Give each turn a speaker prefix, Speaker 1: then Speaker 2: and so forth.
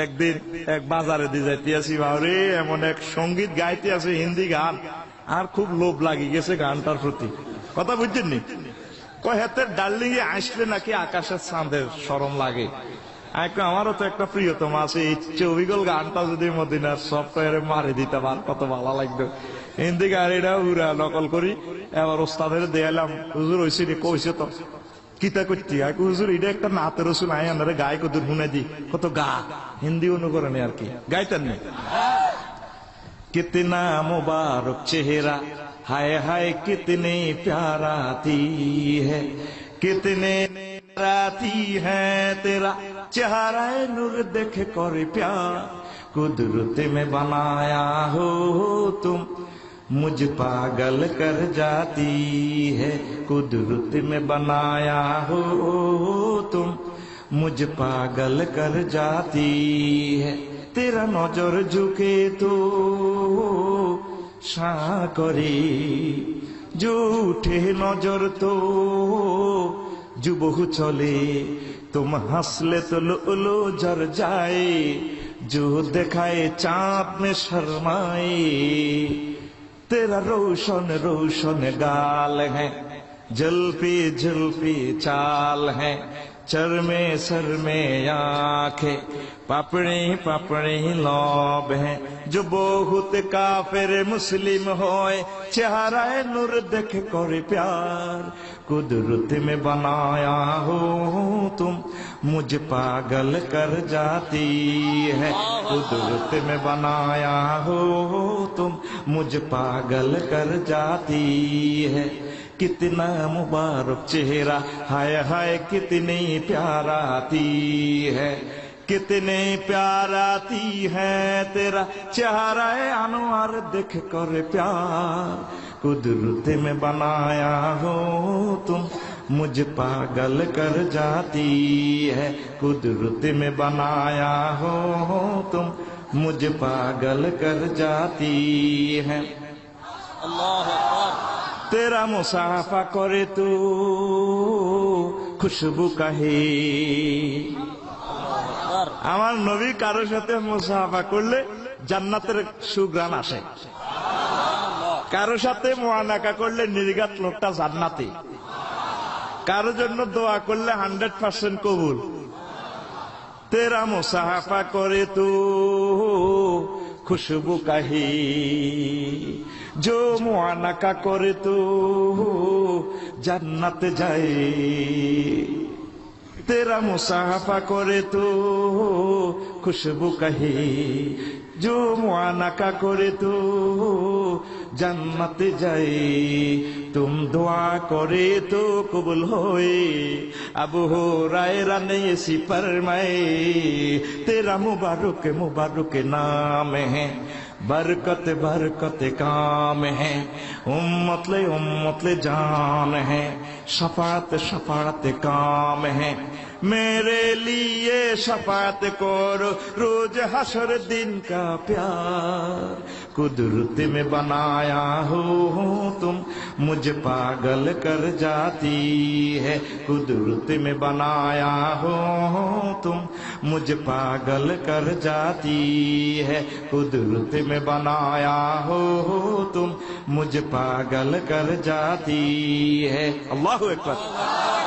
Speaker 1: একদিন এক বাজারে দিয়ে যাইতে আসি, বাবরে এমন এক সঙ্গীত গাইতে আছে হিন্দি গান, আর খুব লোভ লাগি গেছে গানটার প্রতি। কথা বুঝছেন নি? কয় হাতের ডার্লিং এ আসলে নাকি আকাশের চাঁদের শরম লাগে। আমারও তো একটা প্রিয়তম আছে, ইচ্ছে অবিকল গানটা যদি মদিনার সফটওয়্যারে মারি দিতে পার কত ভালো লাগতো। হিন্দি গাড়িটা উড়া নকল করি, এবার ওস্তাদের দেয়ালাম, হুজুর হয়েছে রে, কইছে তো কিতা করছি। হুজুর এটা একটা নাতের রসুন আয় আনারে গায়ে কত শুনে দি, কত গা হিন্দি অনুকরণে আর কি গাইতেন নেই। कितना मुबारक चेहरा, हाय हाय कितने प्याराती है, कितने राती है तेरा चेहरा नूर देख कर प्यार, कुदरत में बनाया हो तुम मुझ पागल कर जाती है, कुदरत में बनाया हो तुम मुझ पागल कर जाती है, तेरा नजर झुके तो साकरे जो उठे नजर तो जो बहु चले, तुम हंसले तो लो जर जाए, जो दिखाए चाँद में शर्माए, तेरा रोशन रोशन गाल है, जलपी चाल है, चरमे सर में आंखें, पापड़ी पापड़ी लौब है, जो बहुत काफिर मुस्लिम होए, चेहरा नूर देख कर प्यार, कुदरत में बनाया हो तुम मुझ पागल कर जाती है, कुदरत में बनाया हो तुम मुझ पागल कर जाती है, कितना मुबारक चेहरा, हाय हाय कितनी प्याराती है, कितने प्याराती है तेरा चेहरा अनवर देख कर प्यार, कुदरत में बनाया हो तुम मुझ पागल कर जाती है, कुदरत में बनाया हो तुम मुझ पागल कर जाती है। अल्लाह तेरा मुसाफा करे तो खुशबू कहे, আমার নবী কারোর সাথে মুসাফা করলে জান্নাতের সুগ্রাণ আসে, কারোর সাথে মুআনাকা করলে নির্ঘাত লোকটা জান্নাতি, কারোর জন্য দোয়া করলে 100% কবুল। তেরা মুসাফা করে তো खुशबू कही, जो मुआनका करे तो जन्नत जाए, तेरा मुसाफा करे तो खुशबू कही, जो मुआनका करे तो जन्नत जाए, तुम दुआ करे तो कबूल होए, अबू हुरैरा ने ऐसी फरमाए, तेरा मुबारक मुबारक नाम है, बरकत बरकत काम है, उम्मत ले जान है, शफात शफात काम है, मेरे लिए शफात करो रोज हशर दिन का प्यार, कुदरत में बनाया हो तुम मुझ पागल कर जाती है, कुदरत में बनाया हो तुम मुझ पागल कर जाती है, कुदरत में बनाया हो तुम मुझ पागल कर जाती है। अल्लाहु अकबर।